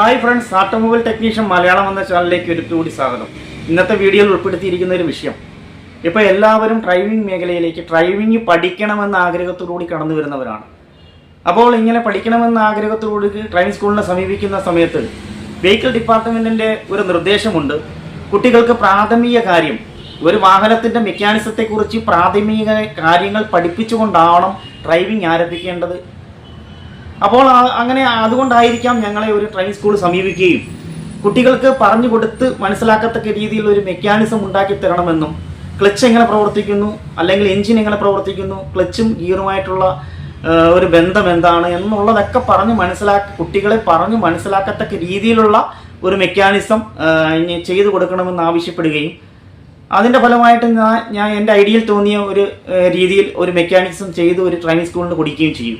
Hi friends, automobile technician Malayalam എന്ന ചാനലിലേക്ക് ഒരിക്കൽ സ്വാഗതം. ഇന്നത്തെ വീഡിയോയിൽ ഉൾപ്പെടുത്തിയിരിക്കുന്ന ഒരു വിഷയം, ഇപ്പോൾ എല്ലാവരും ഡ്രൈവിംഗ് മേഖലയിലേക്ക് ഡ്രൈവിംഗ് പഠിക്കണമെന്ന ആഗ്രഹത്തോടുകൂടി കടന്നു വരുന്നവരാണ്. അപ്പോൾ ഇങ്ങനെ പഠിക്കണമെന്ന ആഗ്രഹത്തോടുകൂടി ഡ്രൈവിംഗ് സ്കൂളിനെ സമീപിക്കുന്ന സമയത്ത് വെഹിക്കിൾ ഡിപ്പാർട്ട്മെൻറ്റിൻ്റെ ഒരു നിർദ്ദേശമുണ്ട്. കുട്ടികൾക്ക് പ്രാഥമിക കാര്യം, ഒരു വാഹനത്തിൻ്റെ മെക്കാനിസത്തെക്കുറിച്ച് പ്രാഥമിക കാര്യങ്ങൾ പഠിപ്പിച്ചുകൊണ്ടാവണം ഡ്രൈവിംഗ് ആരംഭിക്കേണ്ടത്. അപ്പോൾ അങ്ങനെ അതുകൊണ്ടായിരിക്കാം ഞങ്ങളെ ഒരു ഡ്രൈവിംഗ് സ്കൂൾ സമീപിക്കുകയും കുട്ടികൾക്ക് പറഞ്ഞു കൊടുത്ത് മനസ്സിലാക്കത്തക്ക രീതിയിൽ ഒരു മെക്കാനിസം ഉണ്ടാക്കി തരണമെന്നും, ക്ലച്ച് എങ്ങനെ പ്രവർത്തിക്കുന്നു, അല്ലെങ്കിൽ എൻജിൻ എങ്ങനെ പ്രവർത്തിക്കുന്നു, ക്ലച്ചും ഗിയറുമായിട്ടുള്ള ഒരു ബന്ധം എന്താണ് എന്നുള്ളതൊക്കെ കുട്ടികളെ പറഞ്ഞ് മനസ്സിലാക്കത്തക്ക രീതിയിലുള്ള ഒരു മെക്കാനിസം ചെയ്തു കൊടുക്കണമെന്ന് ആവശ്യപ്പെടുകയും അതിൻ്റെ ഫലമായിട്ട് ഞാൻ എൻ്റെ ഐഡിയയിൽ തോന്നിയ ഒരു രീതിയിൽ ഒരു മെക്കാനിസം ചെയ്ത് ഒരു ഡ്രൈവിംഗ് സ്കൂളിന് കൊടുക്കുകയും ചെയ്യും.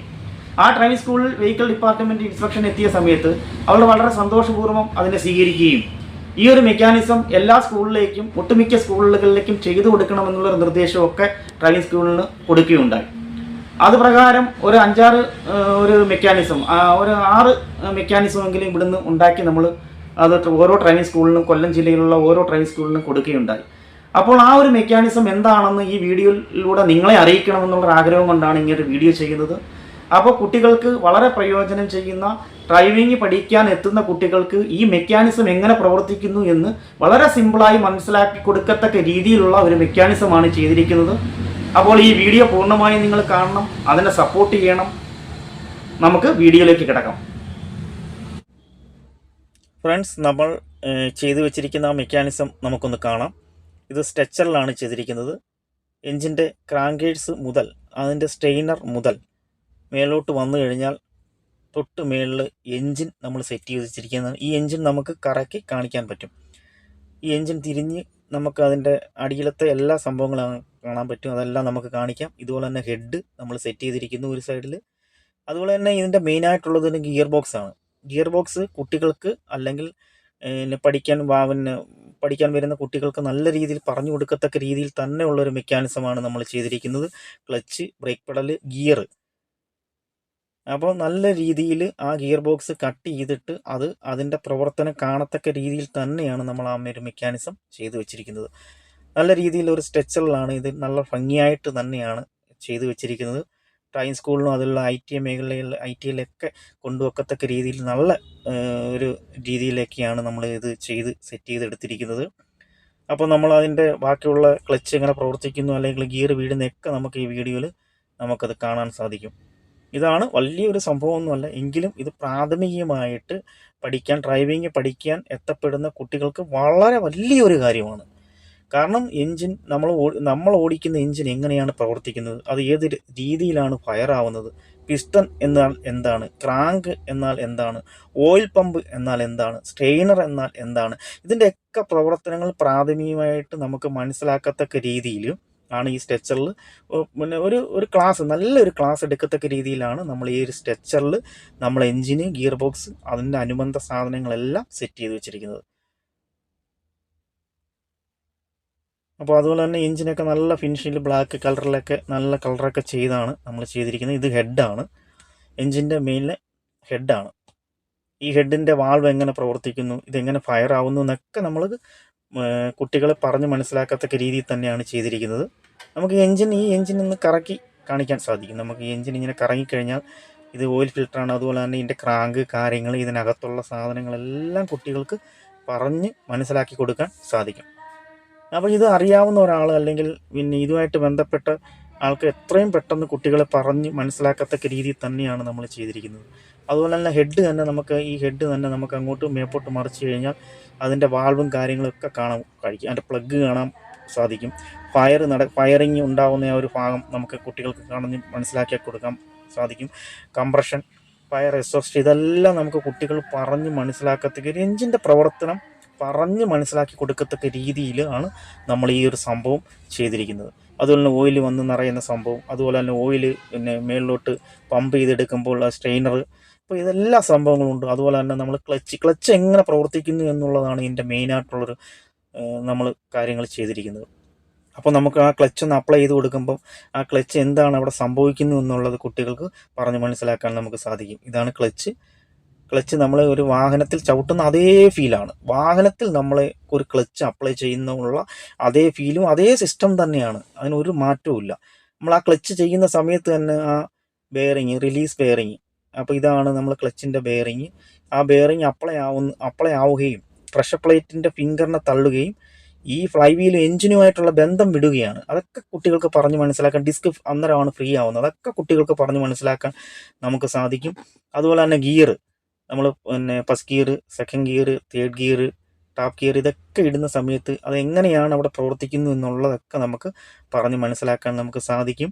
ആ ഡ്രൈവിംഗ് സ്കൂളിൽ വെഹിക്കിൾ ഡിപ്പാർട്ട്മെൻറ്റ് ഇൻസ്പെക്ഷൻ എത്തിയ സമയത്ത് അവൾ വളരെ സന്തോഷപൂർവ്വം അതിനെ സ്വീകരിക്കുകയും ഈ ഒരു മെക്കാനിസം എല്ലാ സ്കൂളിലേക്കും, ഒട്ടുമിക്ക സ്കൂളുകളിലേക്കും ചെയ്തു കൊടുക്കണമെന്നുള്ളൊരു നിർദ്ദേശമൊക്കെ ഡ്രൈവിംഗ് സ്കൂളിന് കൊടുക്കുകയുണ്ടായി. അത് പ്രകാരം ഒരു 5-6 ഒരു മെക്കാനിസം, ഒരു 6 മെക്കാനിസമെങ്കിലും ഇവിടുന്ന് ഉണ്ടാക്കി നമ്മൾ അത് ഓരോ ഡ്രൈവിംഗ് സ്കൂളിനും, കൊല്ലം ജില്ലയിലുള്ള ഓരോ ഡ്രൈവിംഗ് സ്കൂളിനും കൊടുക്കുകയുണ്ടായി. അപ്പോൾ ആ ഒരു മെക്കാനിസം എന്താണെന്ന് ഈ വീഡിയോയിലൂടെ നിങ്ങളെ അറിയിക്കണമെന്നുള്ള ആഗ്രഹം കൊണ്ടാണ് ഇങ്ങനൊരു വീഡിയോ ചെയ്യുന്നത്. അപ്പോൾ കുട്ടികൾക്ക് വളരെ പ്രയോജനം ചെയ്യുന്ന, ഡ്രൈവിംഗ് പഠിക്കാൻ എത്തുന്ന കുട്ടികൾക്ക് ഈ മെക്കാനിസം എങ്ങനെ പ്രവർത്തിക്കുന്നു എന്ന് വളരെ സിമ്പിളായി മനസ്സിലാക്കി കൊടുക്കത്തക്ക രീതിയിലുള്ള ഒരു മെക്കാനിസമാണ് ചെയ്തിരിക്കുന്നത്. അപ്പോൾ ഈ വീഡിയോ പൂർണ്ണമായി നിങ്ങൾ കാണണം, അതിനെ സപ്പോർട്ട് ചെയ്യണം. നമുക്ക് വീഡിയോയിലേക്ക് കിടക്കാം. ഫ്രണ്ട്സ്, നമ്മൾ ചെയ്തു വെച്ചിരിക്കുന്ന ആ മെക്കാനിസം നമുക്കൊന്ന് കാണാം. ഇത് സ്ട്രെച്ചറിലാണ് ചെയ്തിരിക്കുന്നത്. എൻജിൻ്റെ ക്രാങ്കേഴ്സ് മുതൽ അതിൻ്റെ സ്റ്റെയിനർ മുതൽ മേലോട്ട് വന്നു കഴിഞ്ഞാൽ തൊട്ട് മേളിൽ എൻജിൻ നമ്മൾ സെറ്റ് ചെയ്ത് വെച്ചിരിക്കുന്നതാണ്. ഈ എൻജിൻ നമുക്ക് കറക്കി കാണിക്കാൻ പറ്റും. ഈ എൻജിൻ തിരിഞ്ഞ് നമുക്ക് അതിൻ്റെ അടിയിലത്തെ എല്ലാ സംഭവങ്ങളും കാണാൻ പറ്റും. അതെല്ലാം നമുക്ക് കാണിക്കാം. ഇതുപോലെ തന്നെ ഹെഡ് നമ്മൾ സെറ്റ് ചെയ്തിരിക്കുന്നു ഒരു സൈഡിൽ. അതുപോലെ തന്നെ ഇതിൻ്റെ മെയിനായിട്ടുള്ളത് ഗിയർ ബോക്സ് ആണ്. ഗിയർ ബോക്സ് കുട്ടികൾക്ക് അല്ലെങ്കിൽ പഠിക്കാൻ വരുന്ന കുട്ടികൾക്ക് നല്ല രീതിയിൽ പറഞ്ഞു കൊടുക്കത്തക്ക രീതിയിൽ തന്നെയുള്ളൊരു മെക്കാനിസമാണ് നമ്മൾ ചെയ്തിരിക്കുന്നത്. Clutch, brake pedal, gear. അപ്പോൾ നല്ല രീതിയിൽ ആ ഗിയർ ബോക്സ് കട്ട് ചെയ്തിട്ട് അതിൻ്റെ പ്രവർത്തനം കാണത്തക്ക രീതിയിൽ തന്നെയാണ് നമ്മൾ ആ ഒരു മെക്കാനിസം ചെയ്തു വെച്ചിരിക്കുന്നത്. നല്ല രീതിയിൽ ഒരു സ്ട്രെച്ചറിലാണ് ഇത് നല്ല ഭംഗിയായിട്ട് തന്നെയാണ് ചെയ്തു വെച്ചിരിക്കുന്നത്. ഡ്രൈവിംഗ് സ്കൂളിനും അതിലുള്ള ITയിലൊക്കെ കൊണ്ടുവെക്കത്തക്ക രീതിയിൽ നല്ല ഒരു രീതിയിലൊക്കെയാണ് നമ്മൾ ഇത് സെറ്റ് ചെയ്തെടുത്തിരിക്കുന്നത്. അപ്പോൾ നമ്മൾ അതിൻ്റെ ബാക്കിയുള്ള ക്ലച്ച് എങ്ങനെ പ്രവർത്തിക്കുന്നു അല്ലെങ്കിൽ ഗിയർ വീഴുന്നതൊക്കെ നമുക്ക് ഈ വീഡിയോയിൽ നമുക്കത് കാണാൻ സാധിക്കും. ഇതാണ് വലിയൊരു സംഭവമൊന്നുമല്ല, എങ്കിലും ഇത് പ്രാഥമികമായിട്ട് ഡ്രൈവിംഗ് പഠിക്കാൻ എത്തപ്പെടുന്ന കുട്ടികൾക്ക് വളരെ വലിയൊരു കാര്യമാണ്. കാരണം എൻജിൻ നമ്മൾ ഓടിക്കുന്ന എൻജിൻ എങ്ങനെയാണ് പ്രവർത്തിക്കുന്നത്, അത് ഏത് രീതിയിലാണ് ഫയർ ആവുന്നത്, പിസ്റ്റൺ എന്നാൽ എന്താണ്, ക്രാങ്ക് എന്നാൽ എന്താണ്, ഓയിൽ പമ്പ് എന്നാൽ എന്താണ്, സ്ട്രെയിനർ എന്നാൽ എന്താണ്, ഇതിൻ്റെയൊക്കെ പ്രവർത്തനങ്ങൾ പ്രാഥമികമായിട്ട് നമുക്ക് മനസ്സിലാക്കത്തക്ക രീതിയിൽ ആണ് ഈ സ്ട്രെച്ചറിൽ ഒരു ക്ലാസ്, നല്ലൊരു ക്ലാസ് എടുക്കത്തക്ക രീതിയിലാണ് നമ്മൾ ഈ ഒരു സ്ട്രെച്ചറിൽ നമ്മൾ എൻജിന്, ഗിയർ ബോക്സ്, അതിൻ്റെ അനുബന്ധ സാധനങ്ങളെല്ലാം സെറ്റ് ചെയ്ത് വെച്ചിരിക്കുന്നത്. അപ്പോൾ അതുപോലെ തന്നെ എൻജിനൊക്കെ നല്ല ഫിനിഷിൽ ബ്ലാക്ക് കളറിലൊക്കെ നല്ല കളറൊക്കെ ചെയ്താണ് നമ്മൾ ചെയ്തിരിക്കുന്നത്. ഇത് ഹെഡാണ്, എൻജിൻ്റെ മെയിനിലെ ഹെഡാണ്. ഈ ഹെഡിൻ്റെ വാൾവ് എങ്ങനെ പ്രവർത്തിക്കുന്നു, ഇതെങ്ങനെ ഫയർ ആവുന്നു എന്നൊക്കെ നമ്മൾ കുട്ടികളെ പറഞ്ഞ് മനസ്സിലാക്കത്തക്ക രീതിയിൽ തന്നെയാണ് ചെയ്തിരിക്കുന്നത്. നമുക്ക് ഈ എൻജിൻ ഒന്ന് കറക്കി കാണിക്കാൻ സാധിക്കും. നമുക്ക് ഈ എൻജിൻ ഇങ്ങനെ കറങ്ങിക്കഴിഞ്ഞാൽ ഇത് ഓയിൽ ഫിൽറ്ററാണ്. അതുപോലെ തന്നെ ഇതിൻ്റെ ക്രാങ്ക് കാര്യങ്ങൾ, ഇതിനകത്തുള്ള സാധനങ്ങളെല്ലാം കുട്ടികൾക്ക് പറഞ്ഞ് മനസ്സിലാക്കി കൊടുക്കാൻ സാധിക്കും. അപ്പോൾ ഇത് അറിയാവുന്ന ഒരാൾ അല്ലെങ്കിൽ പിന്നെ ഇതുമായിട്ട് ബന്ധപ്പെട്ട ആൾക്ക് എത്രയും പെട്ടെന്ന് കുട്ടികളെ പറഞ്ഞ് മനസ്സിലാക്കത്തക്ക രീതിയിൽ തന്നെയാണ് നമ്മൾ ചെയ്തിരിക്കുന്നത്. അതുപോലെ തന്നെ ഈ ഹെഡ് തന്നെ നമുക്ക് അങ്ങോട്ട് മേപ്പോട്ട് മറിച്ച് കഴിഞ്ഞാൽ അതിൻ്റെ വാൾവും കാര്യങ്ങളൊക്കെ അതിൻ്റെ പ്ലഗ് കാണാൻ സാധിക്കും. ഫയറിങ് ഉണ്ടാകുന്ന ആ ഒരു ഭാഗം നമുക്ക് കുട്ടികൾക്ക് കാണുന്ന മനസ്സിലാക്കി കൊടുക്കാൻ സാധിക്കും. കംപ്രഷൻ, ഫയർ എക്സോസ്റ്റ്, ഇതെല്ലാം നമുക്ക് കുട്ടികൾ പറഞ്ഞ് മനസ്സിലാക്കത്തക്ക എൻജിൻ്റെ പ്രവർത്തനം പറഞ്ഞ് മനസ്സിലാക്കി കൊടുക്കത്തക്ക രീതിയിലാണ് നമ്മൾ ഈ ഒരു സംഭവം ചെയ്തിരിക്കുന്നത്. അതുപോലെ തന്നെ ഓയിൽ വന്ന് നിറയുന്ന സംഭവം, അതുപോലെ തന്നെ ഓയിൽ മേളിലോട്ട് പമ്പ് ചെയ്തെടുക്കുമ്പോൾ ആ സ്ട്രെയിനർ, അപ്പോൾ ഇതെല്ലാ സംഭവങ്ങളുണ്ട്. അതുപോലെ തന്നെ നമ്മൾ ക്ലച്ച് എങ്ങനെ പ്രവർത്തിക്കുന്നു എന്നുള്ളതാണ് ഇതിൻ്റെ മെയിനായിട്ടുള്ളൊരു നമ്മൾ കാര്യങ്ങൾ ചെയ്തിരിക്കുന്നത്. അപ്പോൾ നമുക്ക് ആ ക്ലച്ച് ഒന്ന് അപ്ലൈ ചെയ്ത് കൊടുക്കുമ്പം ആ ക്ലച്ച് എന്താണ് അവിടെ സംഭവിക്കുന്നു എന്നുള്ളത് കുട്ടികൾക്ക് പറഞ്ഞ് മനസ്സിലാക്കാൻ നമുക്ക് സാധിക്കും. ഇതാണ് ക്ലച്ച്. ക്ലച്ച് നമ്മൾ ഒരു വാഹനത്തിൽ ചവിട്ടുന്ന അതേ ഫീലാണ്. വാഹനത്തിൽ നമ്മൾ ഒരു ക്ലച്ച് അപ്ലൈ ചെയ്യുന്നുള്ള അതേ ഫീലും അതേ സിസ്റ്റം തന്നെയാണ്, അതിനൊരു മാറ്റവും ഇല്ല. നമ്മൾ ആ ക്ലച്ച് ചെയ്യുന്ന സമയത്ത് തന്നെ ആ ബെയറിങ്, റിലീസ് ബെയറിങ്, അപ്പോൾ ഇതാണ് നമ്മൾ ക്ലച്ചിൻ്റെ ബെയറിങ്. ആ ബെയറിങ് അപ്ലൈ ആവുകയും പ്രഷർ പ്ലേറ്റിൻ്റെ ഫിംഗറിനെ തള്ളുകയും ഈ ഫ്ലൈ വീൽ എഞ്ചിനുമായിട്ടുള്ള ബന്ധം വിടുകയാണ്. അതൊക്കെ കുട്ടികൾക്ക് പറഞ്ഞ് മനസ്സിലാക്കാൻ, ഡിസ്ക് അന്നേരമാണ് ഫ്രീ ആവുന്നത്, അതൊക്കെ കുട്ടികൾക്ക് പറഞ്ഞ് മനസ്സിലാക്കാൻ നമുക്ക് സാധിക്കും. അതുപോലെ തന്നെ ഗിയർ, നമ്മൾ പിന്നെ first gear, second gear, third gear, top gear, ഇതൊക്കെ ഇടുന്ന സമയത്ത് അതെങ്ങനെയാണ് അവിടെ പ്രവർത്തിക്കുന്നത് എന്നുള്ളതൊക്കെ നമുക്ക് പറഞ്ഞ് മനസ്സിലാക്കാൻ നമുക്ക് സാധിക്കും.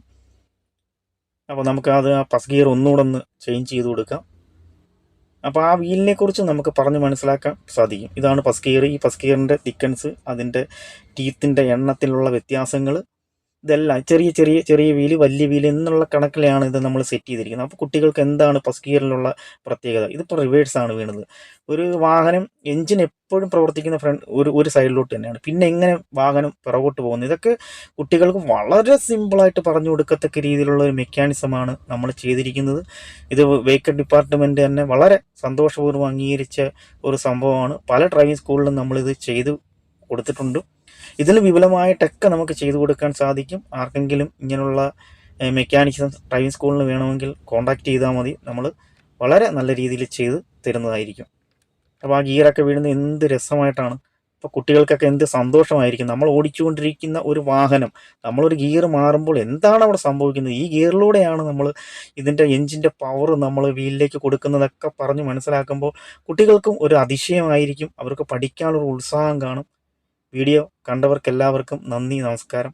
അപ്പോൾ നമുക്ക് അത് ആ ഫസ്റ്റ് ഗിയർ ഒന്നുകൂടെ ഒന്ന് ചേഞ്ച് ചെയ്ത് കൊടുക്കാം. അപ്പോൾ ആ വീലിനെ കുറിച്ച് നമുക്ക് പറഞ്ഞ് മനസ്സിലാക്കാൻ സാധിക്കും. ഇതാണ് ഫസ്റ്റ് ഗിയർ. ഈ ഫസ്റ്റ് ഗിയറിൻ്റെ തിക്കൻസ്, അതിൻ്റെ ടീത്തിൻ്റെ എണ്ണത്തിലുള്ള വ്യത്യാസങ്ങൾ, ഇതെല്ലാം ചെറിയ ചെറിയ ചെറിയ വീല്, വലിയ വീല് എന്നുള്ള കണക്കിലാണ് ഇത് നമ്മൾ സെറ്റ് ചെയ്തിരിക്കുന്നത്. അപ്പോൾ കുട്ടികൾക്ക് എന്താണ് ഫസ്റ്റ് ഗിയറിലുള്ള പ്രത്യേകത? ഇതിപ്പോൾ റിവേഴ്സാണ് വീണത്. ഒരു വാഹനം എഞ്ചിൻ എപ്പോഴും പ്രവർത്തിക്കുന്ന ഒരു സൈഡിലോട്ട് തന്നെയാണ്, പിന്നെ എങ്ങനെ വാഹനം പിറകോട്ട് പോകുന്നത്? ഇതൊക്കെ കുട്ടികൾക്ക് വളരെ സിമ്പിളായിട്ട് പറഞ്ഞു കൊടുക്കത്തക്ക രീതിയിലുള്ള ഒരു മെക്കാനിസമാണ് നമ്മൾ ചെയ്തിരിക്കുന്നത്. ഇത് വെഹിക്കിൾ ഡിപ്പാർട്ട്മെൻറ്റ് തന്നെ വളരെ സന്തോഷപൂർവ്വം അംഗീകരിച്ച ഒരു സംഭവമാണ്. പല ഡ്രൈവിംഗ് സ്കൂളിലും നമ്മളിത് ചെയ്തു കൊടുത്തിട്ടുണ്ട്. ഇതിൽ വിപുലമായിട്ടൊക്കെ നമുക്ക് ചെയ്തു കൊടുക്കാൻ സാധിക്കും. ആർക്കെങ്കിലും ഇങ്ങനെയുള്ള മെക്കാനിക്സ് ഡ്രൈവിംഗ് സ്കൂളിന് വേണമെങ്കിൽ കോൺടാക്റ്റ് ചെയ്താൽ മതി, നമ്മൾ വളരെ നല്ല രീതിയിൽ ചെയ്ത് തരുന്നതായിരിക്കും. അപ്പോൾ ആ ഗിയറൊക്കെ വീഴുന്നത് എന്ത് രസമായിട്ടാണ്, അപ്പോൾ കുട്ടികൾക്കൊക്കെ എന്ത് സന്തോഷമായിരിക്കും. നമ്മൾ ഓടിച്ചുകൊണ്ടിരിക്കുന്ന ഒരു വാഹനം, നമ്മളൊരു ഗിയർ മാറുമ്പോൾ എന്താണ് അവിടെ സംഭവിക്കുന്നത്, ഈ ഗിയറിലൂടെയാണ് നമ്മൾ ഇതിൻ്റെ എഞ്ചിൻ്റെ പവർ നമ്മൾ വീലിലേക്ക് കൊടുക്കുന്നതൊക്കെ പറഞ്ഞ് മനസ്സിലാക്കുമ്പോൾ കുട്ടികൾക്കും ഒരു അതിശയമായിരിക്കും, അവർക്ക് പഠിക്കാനുള്ള ഉത്സാഹം കാണും. വീഡിയോ കണ്ടവർക്കെല്ലാവർക്കും നന്ദി, നമസ്കാരം.